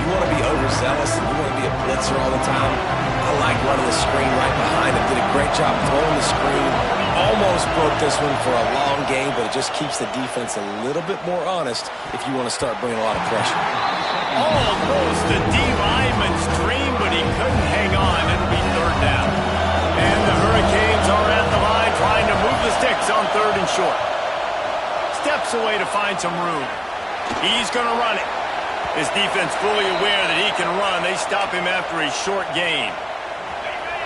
you want to be overzealous and you want to be a blitzer all the time, I like running the screen right behind him. Did a great job throwing the screen. Almost broke this one for a long game, but it just keeps the defense a little bit more honest if you want to start bringing a lot of pressure. Almost the D-lineman's dream, but he couldn't hang on. It'll be third down. And the Hurricanes are at the line trying to move the sticks on third and short. Steps away to find some room. He's going to run it. His defense fully aware that he can run. They stop him after a short gain.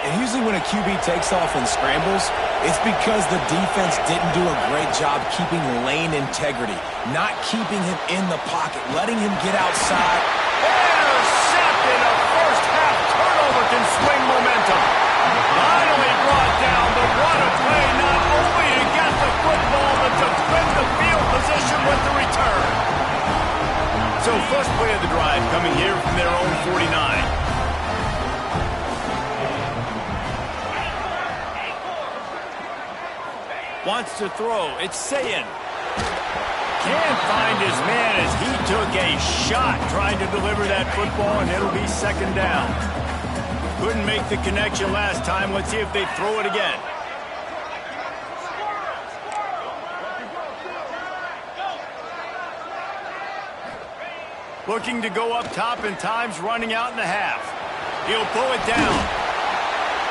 And usually when a QB takes off and scrambles, it's because the defense didn't do a great job keeping lane integrity, not keeping him in the pocket, letting him get outside. Intercepted! A first-half turnover can swing momentum. Finally brought down, but what a play, not only to get the football, but to flip the field position with the return. So first play of the drive coming here from their own 49. Wants to throw. It's Sayin. Can't find his man as he took a shot trying to deliver that football, and it'll be second down. Couldn't make the connection last time. Let's see if they throw it again. Looking to go up top, and time's running out in the half. He'll pull it down.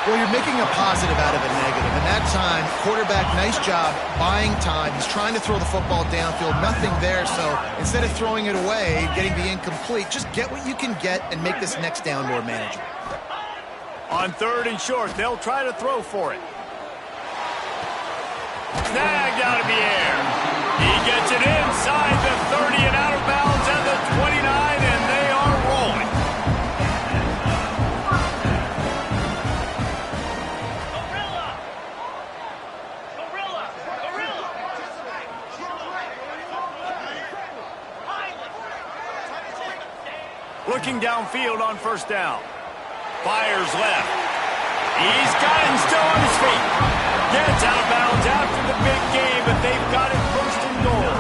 Well, you're making a positive out of a negative. And that time, quarterback, nice job buying time. He's trying to throw the football downfield. Nothing there, so instead of throwing it away, getting the incomplete, just get what you can get and make this next down more manageable. On third and short, they'll try to throw for it. Snagged out of the air. He gets it inside the 30 and out of bounds at the 29, and they are rolling. Looking downfield on first down. Fires left. He's got him still on his feet. Gets out of bounds after the big game, but they've got it first and goal.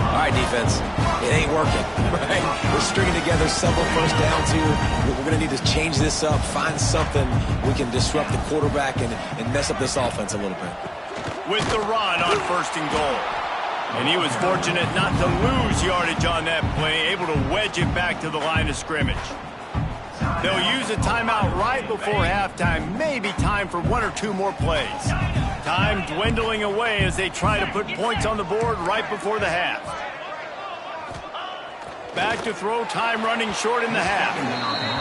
All right, defense. It ain't working, right? We're stringing together several first downs here. We're going to need to change this up, find something we can disrupt the quarterback and mess up this offense a little bit. With the run on first and goal. And he was fortunate not to lose yardage on that play, able to wedge it back to the line of scrimmage. They'll use a timeout right before halftime, maybe time for one or two more plays. Time dwindling away as they try to put points on the board right before the half. Back to throw, time running short in the half.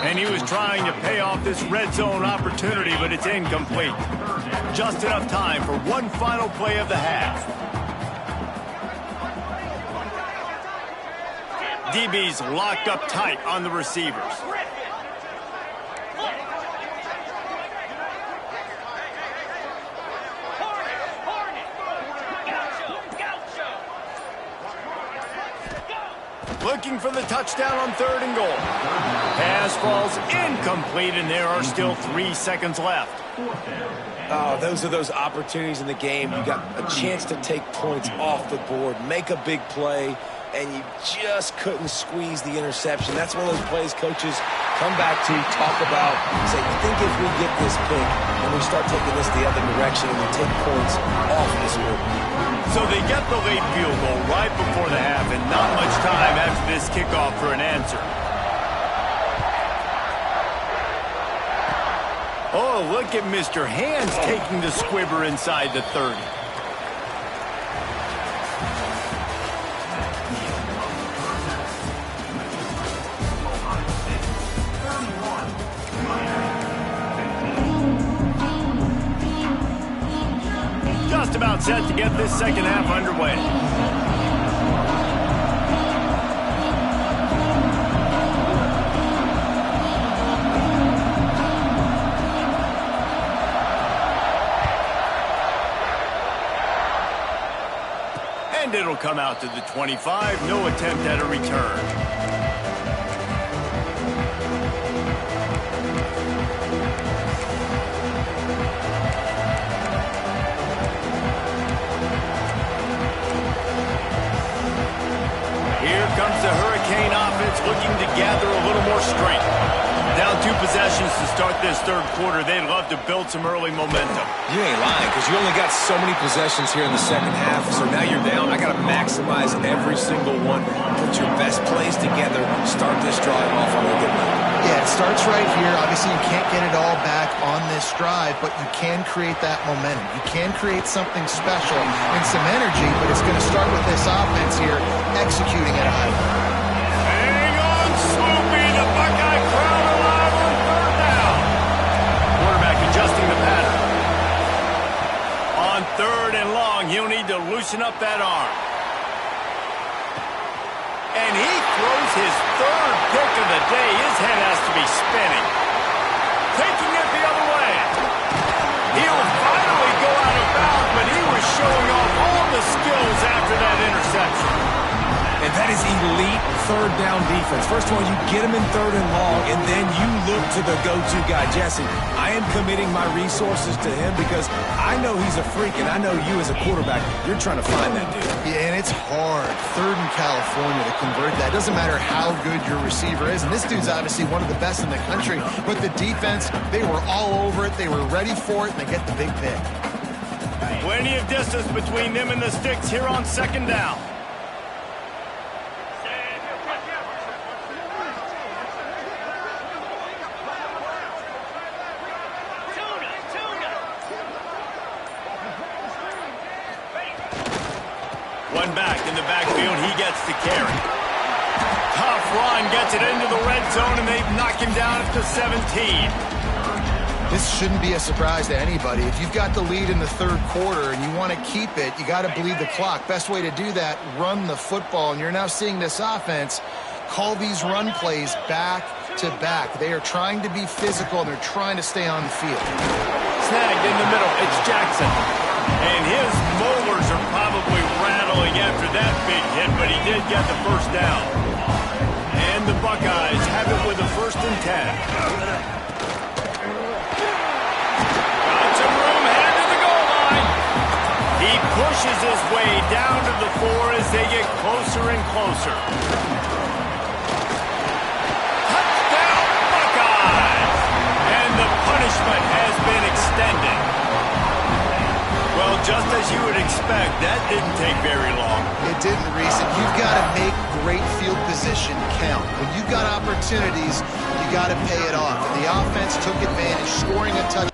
And he was trying to pay off this red zone opportunity, but it's incomplete. Just enough time for one final play of the half. DB's locked up tight on the receivers. Looking for the touchdown on third and goal. Pass falls incomplete, and there are still 3 seconds left. Oh, those are those opportunities in the game. You got a chance to take points off the board, make a big play, and you just couldn't squeeze the interception. That's one of those plays coaches come back to, talk about, say, you think if we get this pick and we start taking this the other direction and we take points off this board. So they get the late field goal right before the half, and not much time after this kickoff for an answer. Oh, look at Mr. Hands taking the squibber inside the 30. Just about set to get this second half underway. And it'll come out to the 25. No attempt at a return. Here comes the Hurricane offense offense looking to gather a little more strength. Down 2 possessions to start this third quarter. They'd love to build some early momentum. You ain't lying, because you only got so many possessions here in the second half, so now you're down. I got to maximize every single one. Put your best plays together. Start this drive off on a good note. Yeah, it starts right here. Obviously, you can't get it all back on this drive, but you can create that momentum. You can create something special and some energy, but it's going to start with this offense here executing at a high level. Hang on, Swoopy. The Buckeye crowd alive on third down. Quarterback adjusting the pattern. On third and long, he'll need to loosen up that arm. And he throws his third pick of the day. His head has to be spinning. Taking it the other way. He'll finally go out of bounds, but he was showing off all the skills after that interception. And that is elite third down defense. First of all, you get him in third and long, and then you look to the go-to guy. Jesse, I am committing my resources to him because I know he's a freak, and I know you as a quarterback, you're trying to find that dude. Yeah, and it's hard, third in California, to convert that. It doesn't matter how good your receiver is, and this dude's obviously one of the best in the country, but the defense, they were all over it, they were ready for it, and they get the big pick. Plenty of distance between them and the sticks here on second down. One back in the backfield, he gets the carry. Tough run, gets it into the red zone, and they've knocked him down at the 17. This shouldn't be a surprise to anybody. If you've got the lead in the third quarter and you want to keep it, you got to bleed the clock. Best way to do that, run the football. And you're now seeing this offense call these run plays back to back. They are trying to be physical, and they're trying to stay on the field. Snagged in the middle, it's Jackson. And his molars are probably rattling after that big hit, but he did get the first down. And the Buckeyes have it with a 1st and 10. Got some room, headed to the goal line. He pushes his way down to the 4 as they get closer and closer. Touchdown, Buckeyes! And the punishment has been extended. Well, just as you would expect, that didn't take very long. It didn't, Reese. You've got to make great field position count. When you've got opportunities, you got to pay it off. And the offense took advantage, scoring a touchdown.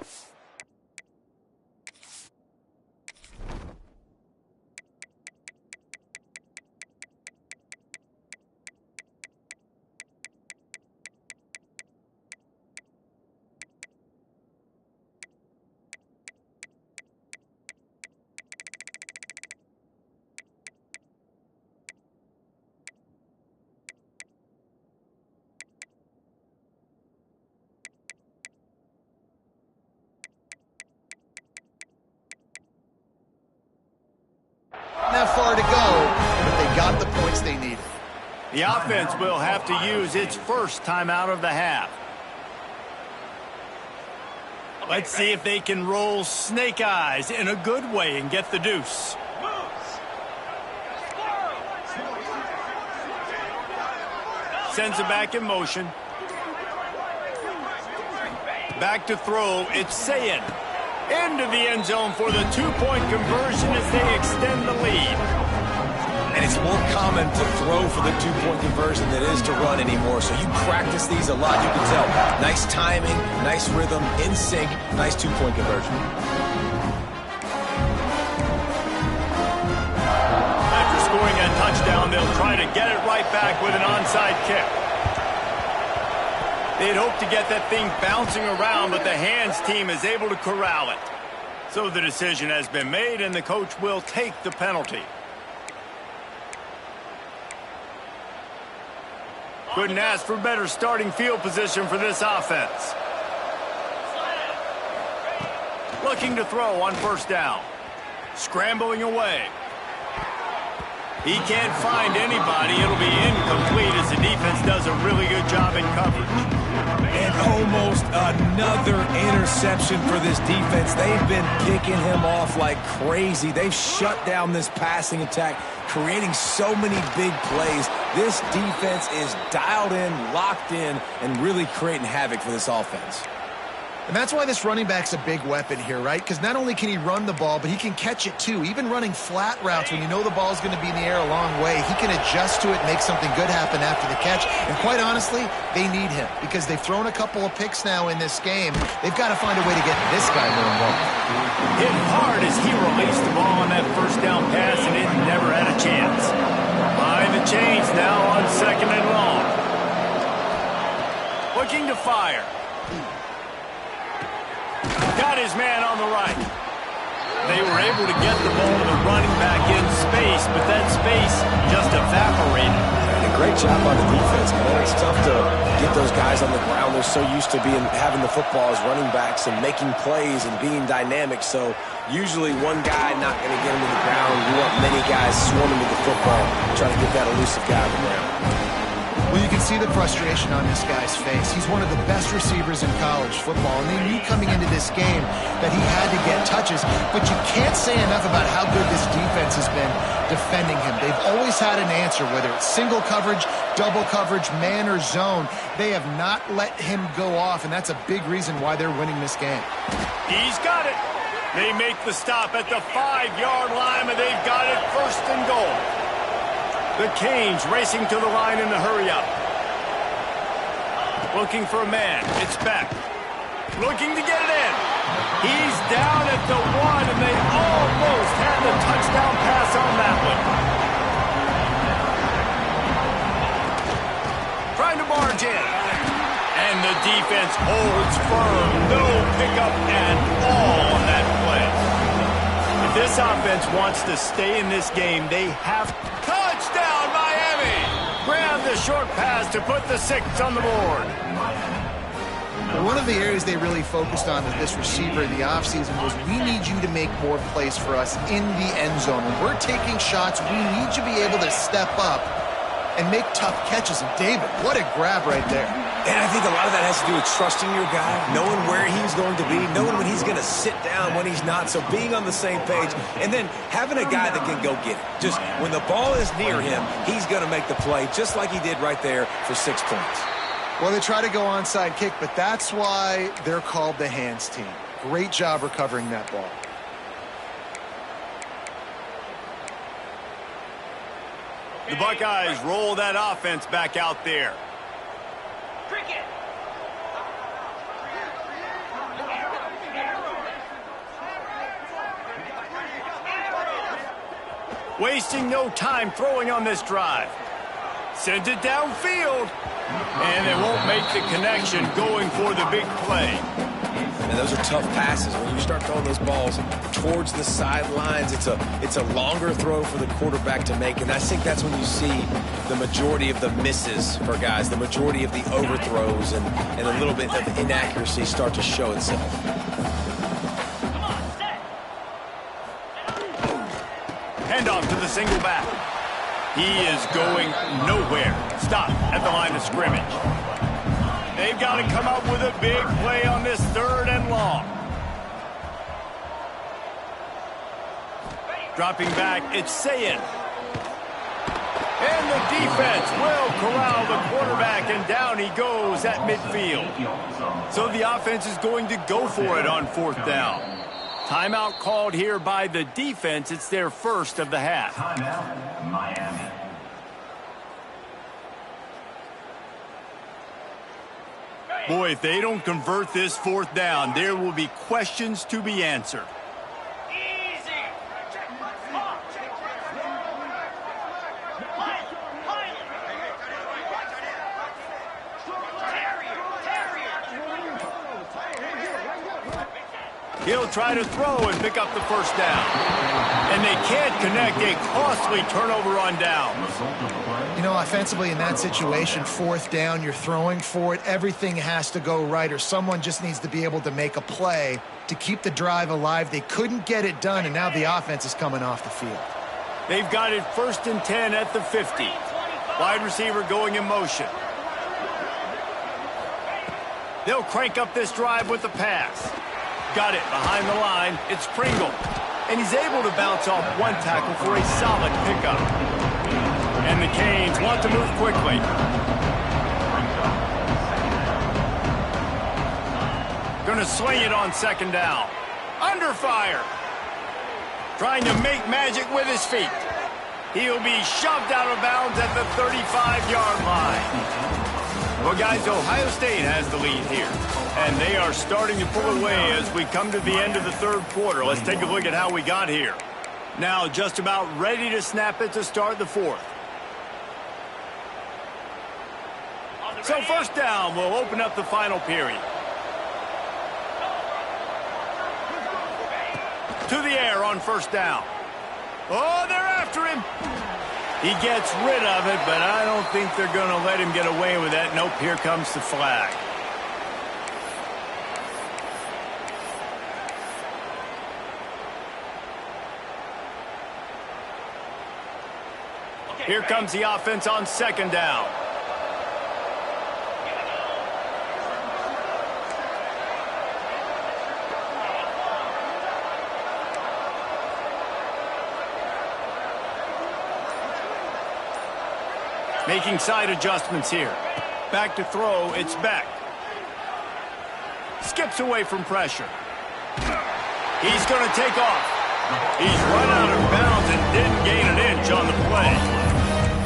Not far to go, but they got the points they needed. The offense will have to use its first timeout of the half. Let's see if they can roll snake eyes in a good way and get the deuce. Sends it back in motion. Back to throw, it's Sayin. Into the end zone for the 2-point conversion as they extend the lead. And it's more common to throw for the 2-point conversion than it is to run anymore. So you practice these a lot. You can tell. Nice timing, nice rhythm, in sync, nice 2-point conversion. After scoring a touchdown, they'll try to get it right back with an onside kick. They'd hope to get that thing bouncing around, but the hands team is able to corral it. So the decision has been made, and the coach will take the penalty. Couldn't ask for better starting field position for this offense. Looking to throw on 1st down. Scrambling away. He can't find anybody. It'll be incomplete as the defense does a really good job in coverage. And almost another interception for this defense. They've been picking him off like crazy. They've shut down this passing attack, creating so many big plays. This defense is dialed in, locked in, and really creating havoc for this offense. And that's why this running back's a big weapon here, right? Because not only can he run the ball, but he can catch it too. Even running flat routes when you know the ball's going to be in the air a long way, he can adjust to it, make something good happen after the catch. And quite honestly, they need him because they've thrown a couple of picks now in this game. They've got to find a way to get this guy more involved. Hit hard as he released the ball on that first down pass, and it never had a chance. Behind the chains now on 2nd and long. Looking to fire. Got his man on the right. They were able to get the ball to the running back in space, but that space just evaporated. And a great job on the defense, man. It's tough to get those guys on the ground. They're so used to having the football as running backs and making plays and being dynamic. So usually one guy not going to get him to the ground. You want many guys swarming with the football, trying to get that elusive guy on the ground. Well, you can see the frustration on this guy's face. He's one of the best receivers in college football, and they knew coming into this game that he had to get touches, but you can't say enough about how good this defense has been defending him. They've always had an answer, whether it's single coverage, double coverage, man or zone. They have not let him go off, and that's a big reason why they're winning this game. He's got it. They make the stop at the 5-yard line, and they've got it 1st and goal. The Canes racing to the line in the hurry-up. Looking for a man. It's Beck. Looking to get it in. He's down at the 1, and they almost had the touchdown pass on that one. Trying to barge in. And the defense holds firm. No pickup at all on that play. If this offense wants to stay in this game, they have touchdown, Miami! Grab the short pass to put the 6 on the board. One of the areas they really focused on with this receiver in the offseason was we need you to make more plays for us in the end zone. When we're taking shots, we need you to be able to step up and make tough catches. And David, what a grab right there. And I think a lot of that has to do with trusting your guy, knowing where he's going to be, knowing when he's going to sit down, when he's not, so being on the same page, and then having a guy that can go get it. Just when the ball is near him, he's going to make the play, just like he did right there for 6 points. Well, they try to go onside kick, but that's why they're called the hands team. Great job recovering that ball. The Buckeyes roll that offense back out there. Wasting no time throwing on this drive. Sends it downfield. And they won't make the connection going for the big play. And those are tough passes. When you start throwing those balls towards the sidelines, it's a longer throw for the quarterback to make. And I think that's when you see the majority of the misses for guys, the majority of the overthrows and a little bit of inaccuracy start to show itself. Handoff to the single back. He is going nowhere. Stop at the line of scrimmage. They've got to come up with a big play on this 3rd and long. Dropping back, it's Sayin. And the defense will corral the quarterback, and down he goes at midfield. So the offense is going to go for it on 4th down. Timeout called here by the defense. It's their first of the half. Timeout, Miami. Boy, if they don't convert this 4th down, there will be questions to be answered. He'll try to throw and pick up the 1st down. And they can't connect a costly turnover on downs. You know, offensively in that situation, 4th down, you're throwing for it. Everything has to go right, or someone just needs to be able to make a play to keep the drive alive. They couldn't get it done, and now the offense is coming off the field. They've got it 1st and 10 at the 50. Wide receiver going in motion. They'll crank up this drive with the pass. Got it behind the line. It's Pringle. And he's able to bounce off one tackle for a solid pickup. And the Canes want to move quickly. Gonna swing it on 2nd down. Under fire. Trying to make magic with his feet. He'll be shoved out of bounds at the 35-yard line. Well, guys, Ohio State has the lead here. And they are starting to pull away as we come to the end of the 3rd quarter. Let's take a look at how we got here. Now just about ready to snap it to start the 4th. So 1st down will open up the final period. To the air on 1st down. Oh, they're after him. He gets rid of it, but I don't think they're going to let him get away with that. Nope, here comes the flag. Here comes the offense on 2nd down. Making side adjustments here. Back to throw, it's Beck. Skips away from pressure. He's going to take off. He's run out of bounds and didn't gain an inch on the play.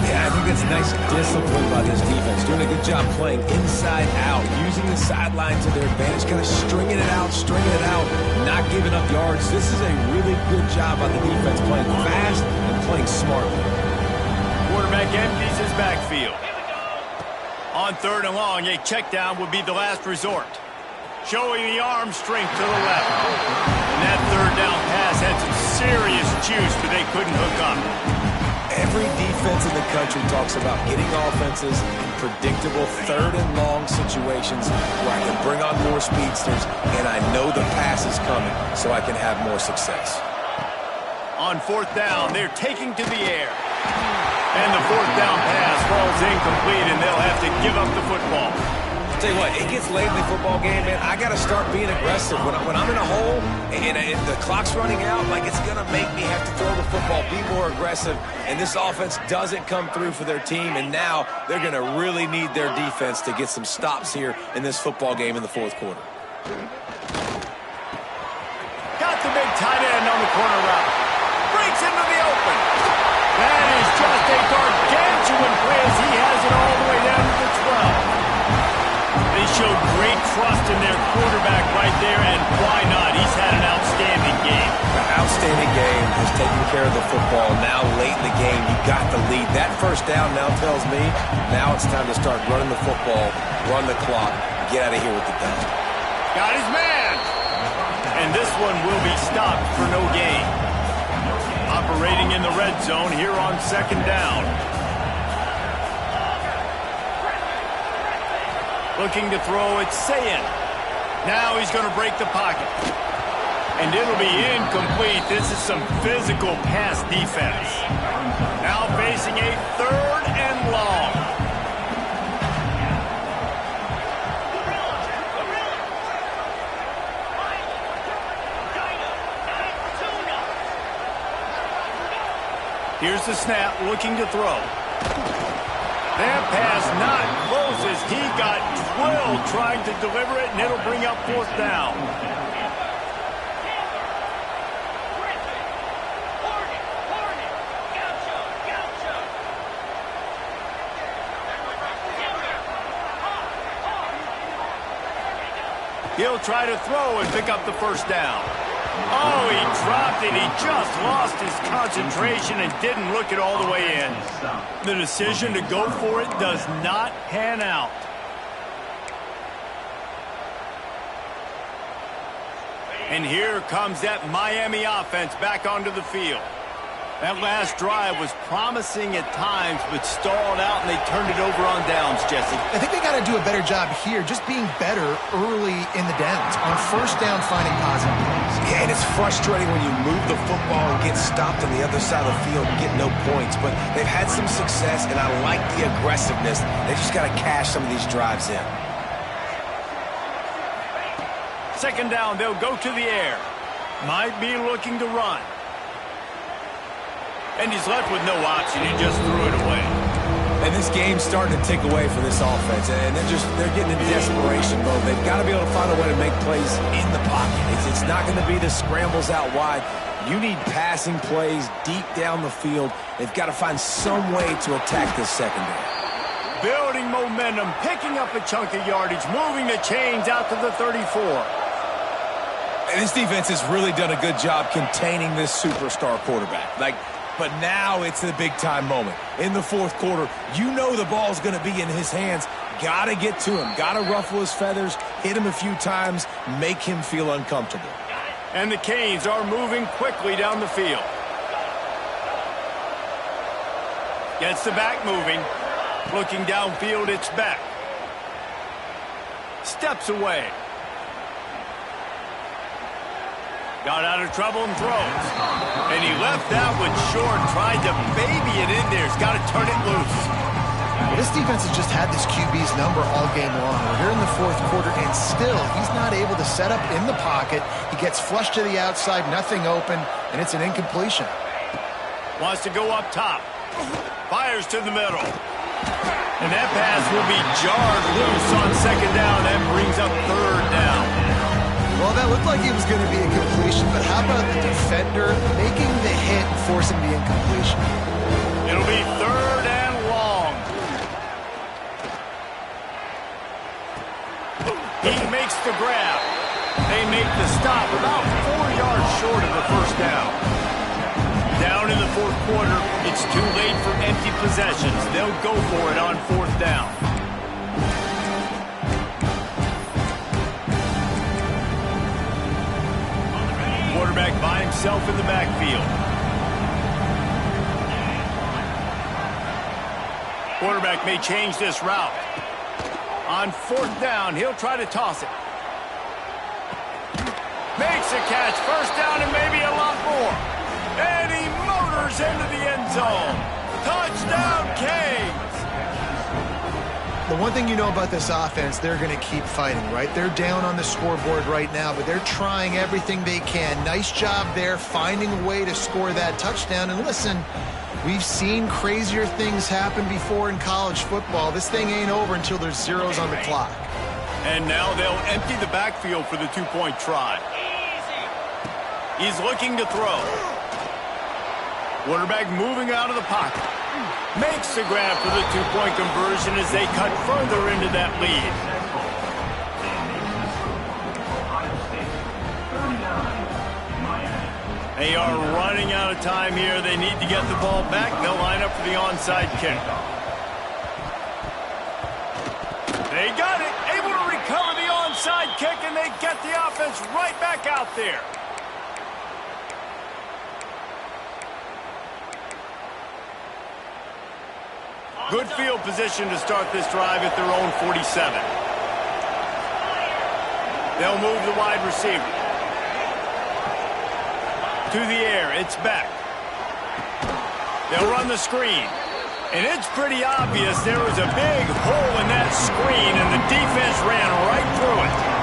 Yeah, I think that's nice discipline by this defense. Doing a good job playing inside out, using the sideline to their advantage, kind of stringing it out, not giving up yards. This is a really good job by the defense, playing fast and playing smartly. Quarterback empties his backfield. On 3rd and long, a check down would be the last resort. Showing the arm strength to the left. And that 3rd down pass had some serious juice, but they couldn't hook up. Every defense in the country talks about getting offenses in predictable 3rd and long situations where I can bring on more speedsters and I know the pass is coming so I can have more success. On 4th down, they're taking to the air. And the 4th down pass falls incomplete, and they'll have to give up the football. I'll tell you what, it gets late in the football game, man. I got to start being aggressive. When I'm in a hole and the clock's running out, like it's going to make me have to throw the football, be more aggressive. And this offense doesn't come through for their team, and now they're going to really need their defense to get some stops here in this football game in the 4th quarter. Got the big tight end on the corner route. Breaks into the open. That is just a gargantuan play as he has it all the way down to the 12. They showed great trust in their quarterback right there, and why not? He's had an outstanding game. An outstanding game, has taken care of the football. Now late in the game, you got the lead. That 1st down now tells me now it's time to start running the football, run the clock, get out of here with the dub. Got his man. And this one will be stopped for no gain. Operating in the red zone here on 2nd down. Looking to throw, it's Sayin. Now he's going to break the pocket. And it'll be incomplete. This is some physical pass defense. Now facing a 3rd and long. Here's the snap, looking to throw. That pass not close as he got drilled trying to deliver it, and it'll bring up 4th down. He'll try to throw and pick up the 1st down. Oh, he dropped it. He just lost his concentration and didn't look it all the way in. The decision to go for it does not pan out. And here comes that Miami offense back onto the field. That last drive was promising at times, but stalled out, and they turned it over on downs, Jesse. I think they got to do a better job here, just being better early in the downs. On first down, finding positive plays. Yeah, and it's frustrating when you move the football and get stopped on the other side of the field and get no points. But they've had some success, and I like the aggressiveness. They just got to cash some of these drives in. Second down, they'll go to the air. Might be looking to run. And he's left with no option. He just threw it away. And this game's starting to tick away for this offense, and they're getting in desperation mode. They've got to be able to find a way to make plays in the pocket. It's not going to be the scrambles out wide. You need passing plays deep down the field. They've got to find some way to attack this secondary. Building momentum, picking up a chunk of yardage, moving the chains out to the 34. And this defense has really done a good job containing this superstar quarterback. But now it's the big-time moment. In the fourth quarter, you know the ball's going to be in his hands. Got to get to him. Got to ruffle his feathers, hit him a few times, make him feel uncomfortable. And the Canes are moving quickly down the field. Gets the back moving. Looking downfield, it's back. Steps away. Got out of trouble and throws. And he left that one short, tried to baby it in there. He's got to turn it loose. This defense has just had this QB's number all game long. We're here in the fourth quarter, and still he's not able to set up in the pocket. He gets flushed to the outside, nothing open, and it's an incompletion. Wants to go up top. Fires to the middle. And that pass will be jarred loose on second down. That brings up third down. Well, that looked like it was going to be a completion, but how about the defender making the hit and forcing the incompletion? It'll be third and long. He makes the grab. They make the stop about 4 yards short of the first down. Down in the fourth quarter, it's too late for empty possessions. They'll go for it on fourth down. Quarterback by himself in the backfield. Quarterback may change this route. On fourth down, he'll try to toss it. Makes a catch, first down and maybe a lot more. And he motors into the end zone. Touchdown, Canes! The one thing you know about this offense, they're going to keep fighting, right? They're down on the scoreboard right now, but they're trying everything they can. Nice job there, finding a way to score that touchdown. And listen, we've seen crazier things happen before in college football. This thing ain't over until there's zeros on the clock. And now they'll empty the backfield for the two-point try. He's looking to throw. Quarterback moving out of the pocket. Makes the grab for the two-point conversion as they cut further into that lead. They are running out of time here. They need to get the ball back. They'll line up for the onside kick. They got it. Able to recover the onside kick, and they get the offense right back out there. Good field position to start this drive at their own 47. They'll move the wide receiver. To the air, it's back. They'll run the screen. And it's pretty obvious there was a big hole in that screen, and the defense ran right through it.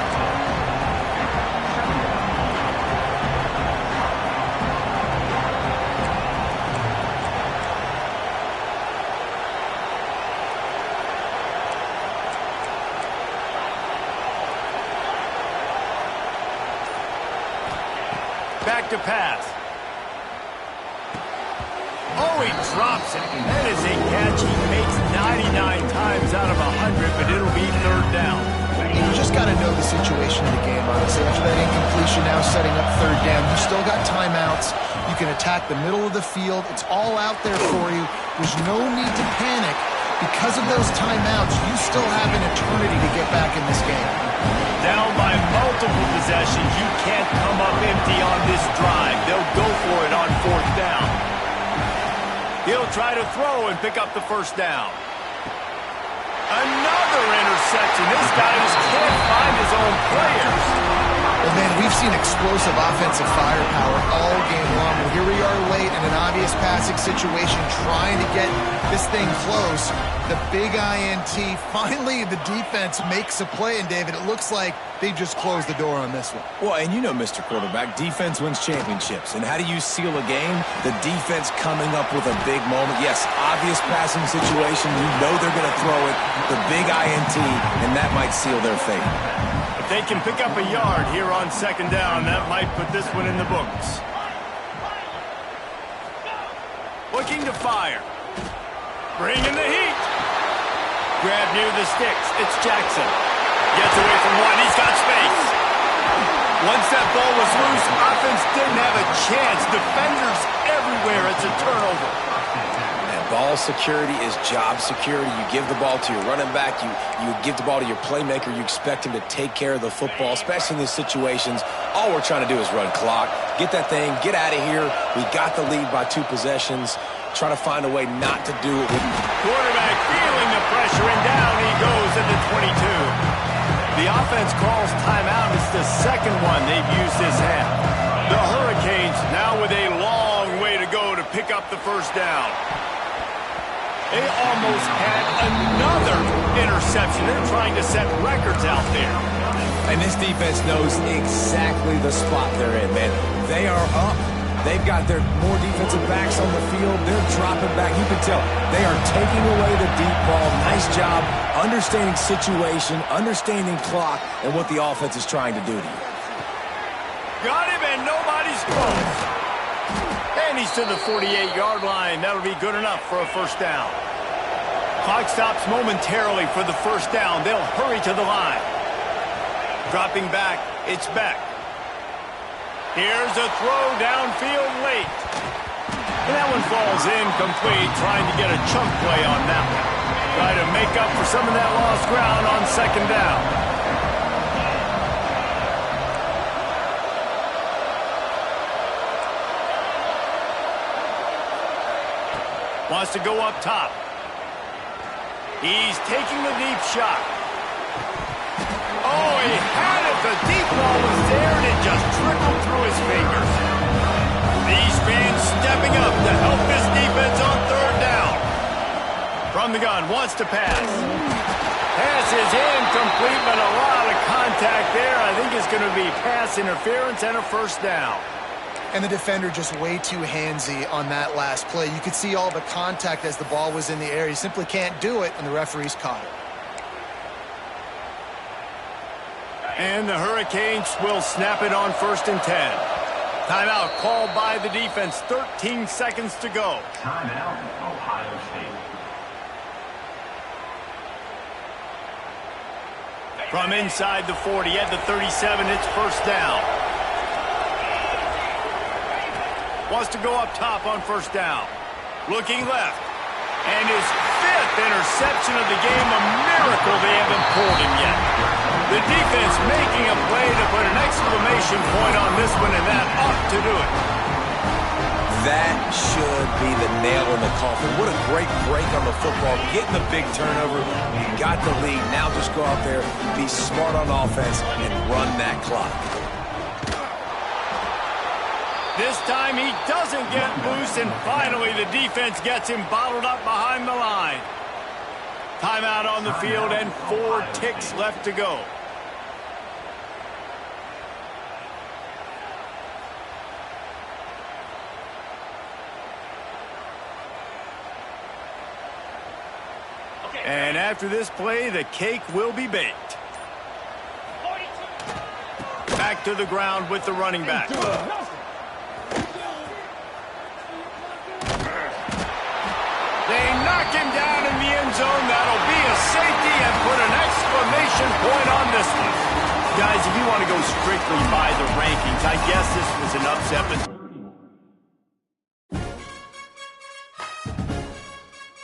Back to pass. Oh, he drops it. That is a catch he makes 99 times out of 100, but it'll be third down. You just got to know the situation of the game, honestly. After that incompletion, now setting up third down. You still got timeouts. You can attack the middle of the field. It's all out there for you. There's no need to panic. Because of those timeouts, you still have an eternity to get back in this game. Down by multiple possessions, you can't come up empty on this drive. They'll go for it on fourth down. He'll try to throw and pick up the first down. Another interception. This guy just can't find his own players. Well, man, we've seen explosive offensive firepower all game long. Well, here we are late in an obvious passing situation, trying to get this thing close. The big INT. Finally, the defense makes a play, and David, it looks like they just closed the door on this one. Well, and you know, Mr. Quarterback, defense wins championships. And how do you seal a game? The defense coming up with a big moment. Yes, obvious passing situation. You know they're going to throw it. The big INT, and that might seal their fate. If they can pick up a yard here on second down, that might put this one in the books. Looking to fire. Bringing the heat. Grab near the sticks. It's Jackson. Gets away from one. He's got space. Once that ball was loose, offense didn't have a chance. Defenders everywhere. It's a turnover. And ball security is job security. You give the ball to your running back. You give the ball to your playmaker. You expect him to take care of the football, especially in these situations. All we're trying to do is run clock. Get that thing. Get out of here. We got the lead by 2 possessions. Try to find a way not to do it. Quarterback feeling the pressure, and down he goes at the 22. The offense calls timeout. It's the second one they've used this half. The Hurricanes now with a long way to go to pick up the first down. They almost had another interception. They're trying to set records out there. And this defense knows exactly the spot they're in, man. They are up. They've got their more defensive backs on the field. They're dropping back. You can tell they are taking away the deep ball. Nice job understanding situation, understanding clock, and what the offense is trying to do to you. Got him, and nobody's close. And he's to the 48-yard line. That'll be good enough for a first down. Clock stops momentarily for the first down. They'll hurry to the line. Dropping back, it's Beck. Here's a throw downfield late. And that one falls incomplete, trying to get a chunk play on that one. Try to make up for some of that lost ground on second down. Wants to go up top. He's taking the deep shot. Oh, he had it. The deep ball was there, and it just trickled through his fingers. These fans stepping up to help this defense on third down. From the gun, wants to pass. Pass is incomplete, but a lot of contact there. I think it's going to be pass interference and a first down. And the defender just way too handsy on that last play. You could see all the contact as the ball was in the air. He simply can't do it, and the referees caught it. And the Hurricanes will snap it on 1st and 10. Timeout called by the defense. 13 seconds to go. Timeout, Ohio State. From inside the 40 at the 37, it's first down. Wants to go up top on first down. Looking left. And his 5th interception of the game. A miracle they haven't pulled him yet. The defense making a play to put an exclamation point on this one, and that ought to do it. That should be the nail in the coffin. What a great break on the football. Getting the big turnover. You got the lead. Now just go out there, be smart on offense, and run that clock. This time he doesn't get loose, and finally the defense gets him bottled up behind the line. Timeout on the field and 4 ticks left to go. And after this play, the cake will be baked. Back to the ground with the running back. They knock him down in the end zone. That'll be a safety and put an exclamation point on this one. Guys, if you want to go strictly by the rankings, I guess this was an upset. But